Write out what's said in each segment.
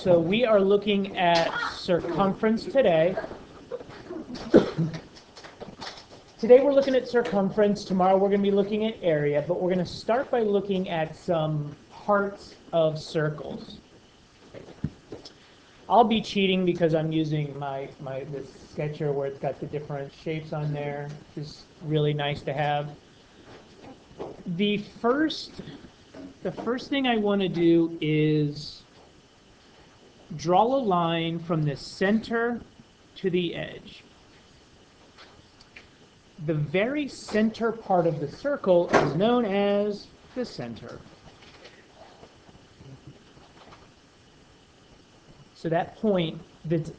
So we are looking at circumference today. Today we're looking at circumference. Tomorrow we're going to be looking at area, but we're going to start by looking at some parts of circles. I'll be cheating because I'm using this sketcher where it's got the different shapes on there. It's really nice to have. The first thing I want to do is draw a line from the center to the edge. The very center part of the circle is known as the center. So that point that's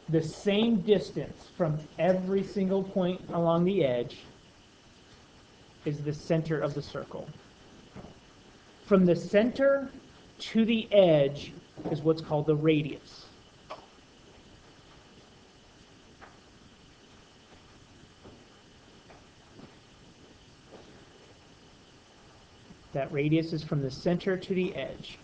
the same distance from every single point along the edge is the center of the circle. From the center to the edge is what's called the radius. That radius is from the center to the edge.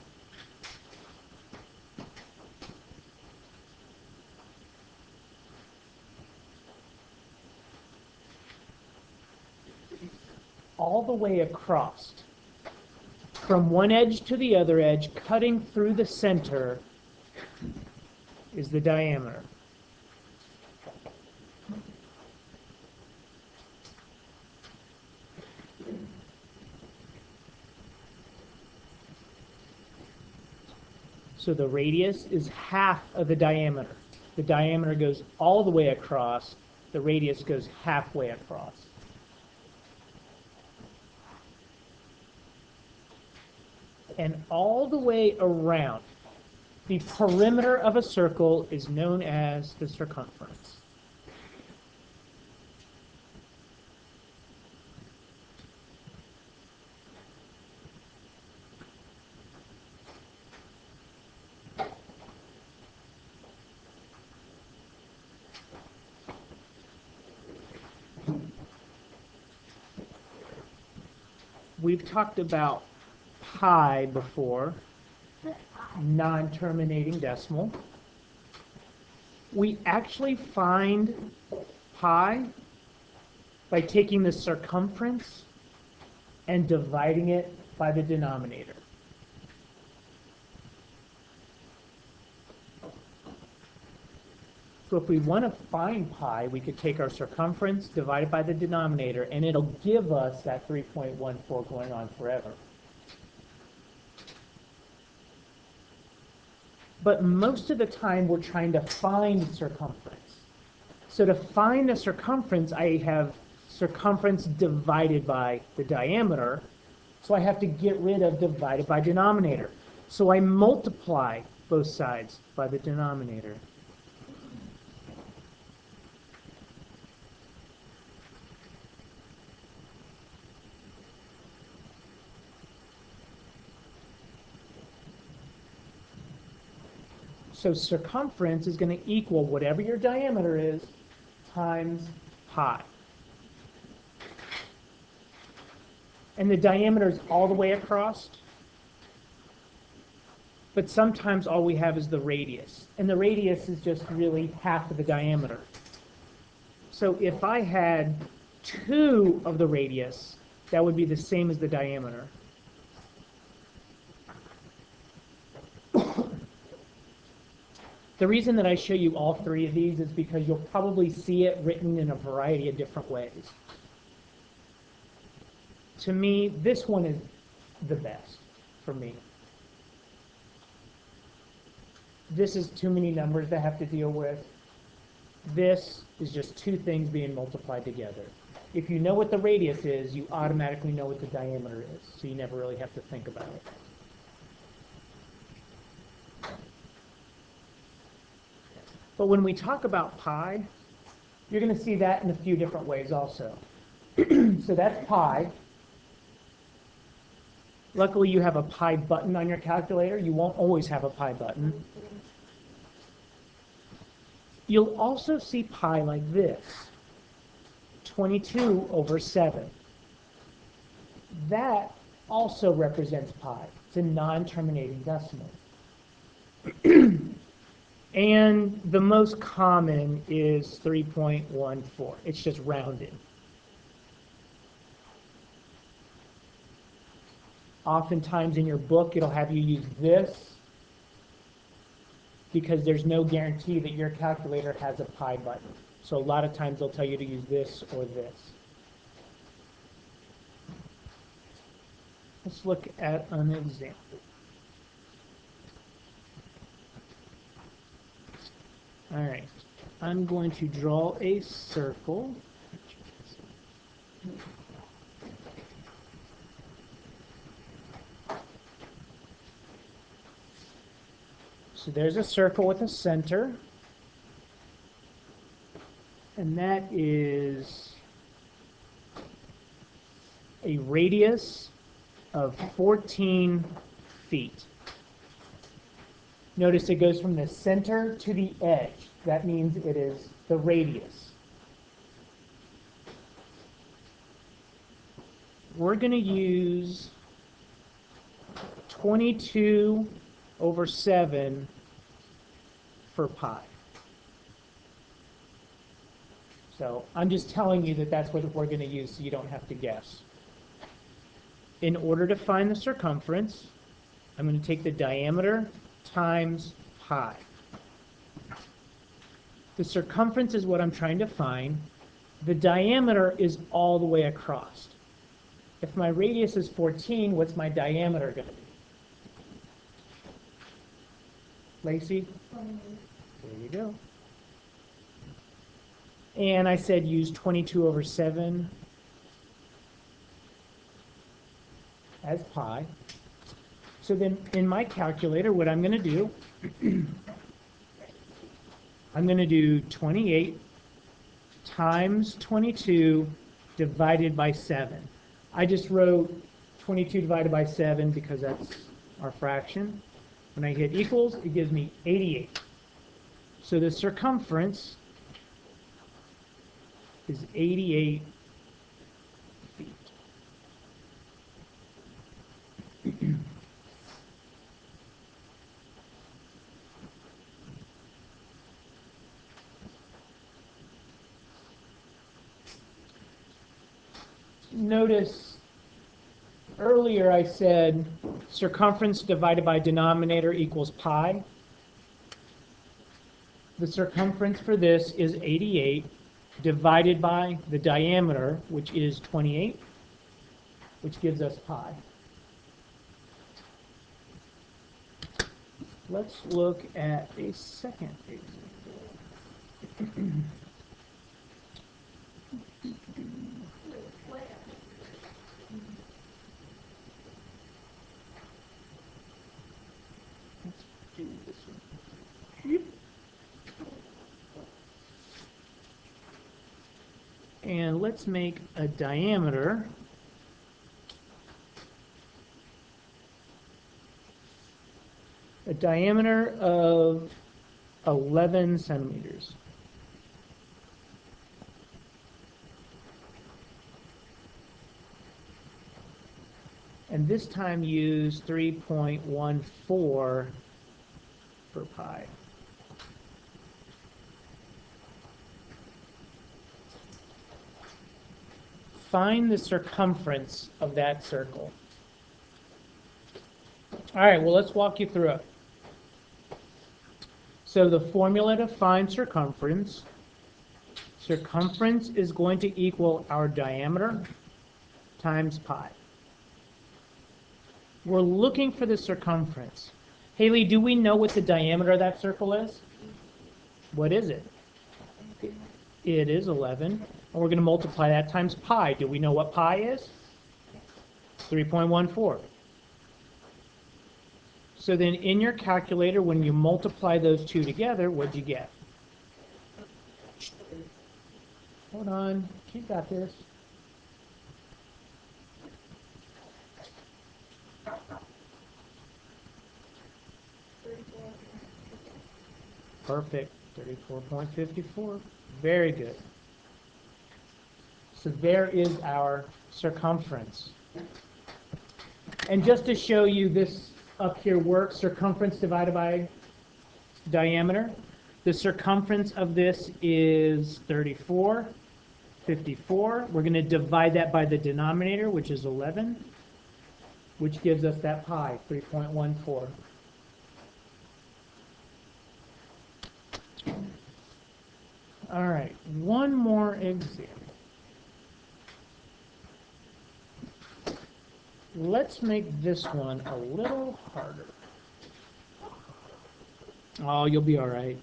All the way across, from one edge to the other edge, cutting through the center, is the diameter. So the radius is half of the diameter. The diameter goes all the way across. The radius goes halfway across. And all the way around, the perimeter of a circle is known as the circumference. We've talked about pi before, non-terminating decimal. We actually find pi by taking the circumference and dividing it by the denominator. So if we want to find pi, we could take our circumference, divide it by the denominator, and it'll give us that 3.14 going on forever. But most of the time, we're trying to find circumference. So to find the circumference, I have circumference divided by the diameter. So I have to get rid of divided by denominator. So I multiply both sides by the denominator. So circumference is going to equal whatever your diameter is times pi. And the diameter is all the way across. But sometimes all we have is the radius. And the radius is just really half of the diameter. So if I had 2 of the radius, that would be the same as the diameter. The reason that I show you all 3 of these is because you'll probably see it written in a variety of different ways. To me, this one is the best for me. This is too many numbers to have to deal with. This is just 2 things being multiplied together. If you know what the radius is, you automatically know what the diameter is, so you never really have to think about it. But when we talk about pi, you're going to see that in a few different ways also. So that's pi. Luckily, you have a pi button on your calculator. You won't always have a pi button. You'll also see pi like this, 22 over 7. That also represents pi. It's a non-terminating decimal. And the most common is 3.14. It's just rounded. Oftentimes in your book, it'll have you use this because there's no guarantee that your calculator has a pi button. So a lot of times they'll tell you to use this or this. Let's look at an example. All right, I'm going to draw a circle. So there's a circle with a center, and that is a radius of 14 feet. Notice it goes from the center to the edge. That means it is the radius. We're going to use 22/7 for pi. So I'm just telling you that that's what we're going to use so you don't have to guess. In order to find the circumference, I'm going to take the diameter times pi. The circumference is what I'm trying to find. The diameter is all the way across. If my radius is 14, what's my diameter going to be? Lacey? There you go. And I said use 22/7 as pi. So then in my calculator, what I'm going to do, I'm going to do 28 times 22 divided by 7. I just wrote 22 divided by 7 because that's our fraction. When I hit equals, it gives me 88. So the circumference is 88 feet. Notice earlier I said circumference divided by denominator equals pi. The circumference for this is 88 divided by the diameter, which is 28, which gives us pi. Let's look at a second example. Let's do this one. And let's make a diameter of 11 centimeters. And this time use 3.14 for pi. Find the circumference of that circle. All right, well, let's walk you through it. So the formula to find circumference is going to equal our diameter times pi. We're looking for the circumference. Haley, do we know what the diameter of that circle is? What is it? It is 11. And we're going to multiply that times pi. Do we know what pi is? 3.14. So then in your calculator, when you multiply those two together, what'd you get? Hold on. You got this. Perfect. 34.54. Very good. So there is our circumference. And just to show you this up here works, circumference divided by diameter. The circumference of this is 34, 54. We're going to divide that by the denominator, which is 11, which gives us that pi, 3.14. All right, one more example. Let's make this one a little harder. Oh, you'll be all right.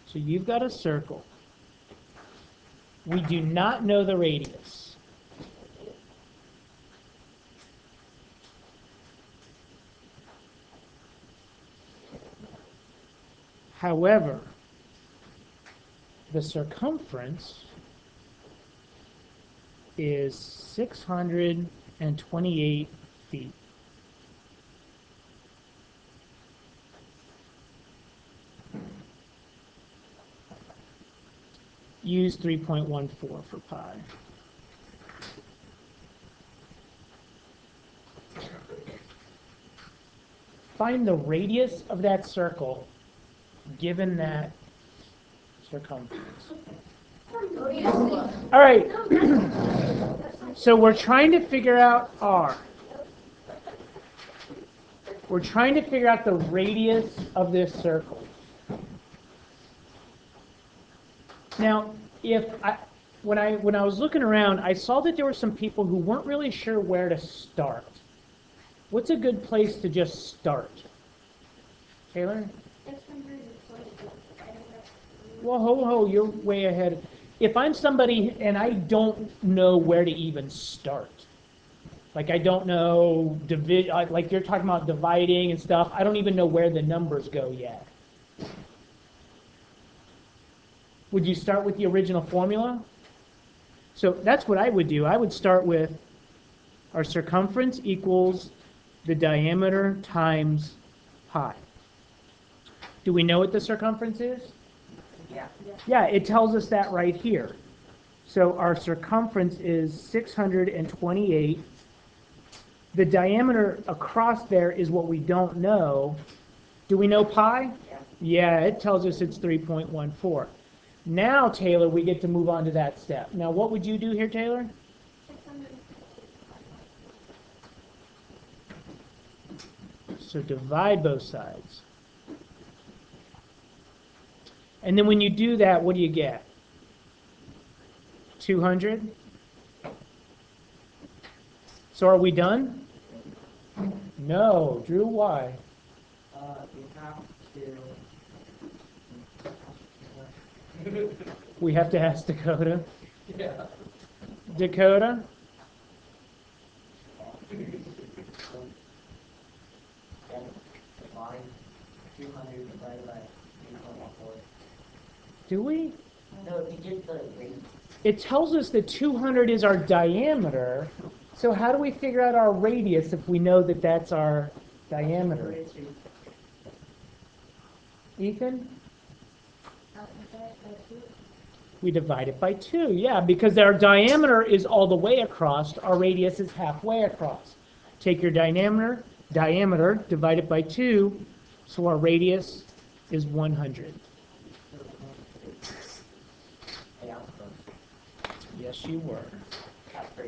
So you've got a circle. We do not know the radius. However, the circumference is 628 feet. Use 3.14 for pi. Find the radius of that circle given that circumference. All right. So we're trying to figure out R. We're trying to figure out the radius of this circle. Now, when I was looking around, I saw that there were some people who weren't really sure where to start. What's a good place to just start? Taylor? Well, ho, you're way ahead. If I'm somebody and I don't know where to even start, like I don't know, like you're talking about dividing and stuff, I don't even know where the numbers go yet. Would you start with the original formula? So that's what I would do. I would start with our circumference equals the diameter times pi. Do we know what the circumference is? Yeah. Yeah, it tells us that right here. So our circumference is 628. The diameter across there is what we don't know. Do we know pi? Yeah, it tells us it's 3.14. Now, Taylor, we get to move on to that step. Now, what would you do here, Taylor? So divide both sides. And then when you do that, what do you get? 200? So are we done? No. Drew, why? You have to... We have to ask Dakota. Yeah. Dakota? Divide 200 divided by 3.14. Do we? No, if you get the rate. It tells us that 200 is our diameter. So how do we figure out our radius if we know that that's our diameter? Ethan? We divide it by 2, yeah, because our diameter is all the way across, our radius is halfway across. Take your diameter, divide it by 2, so our radius is 100. Yes, you were.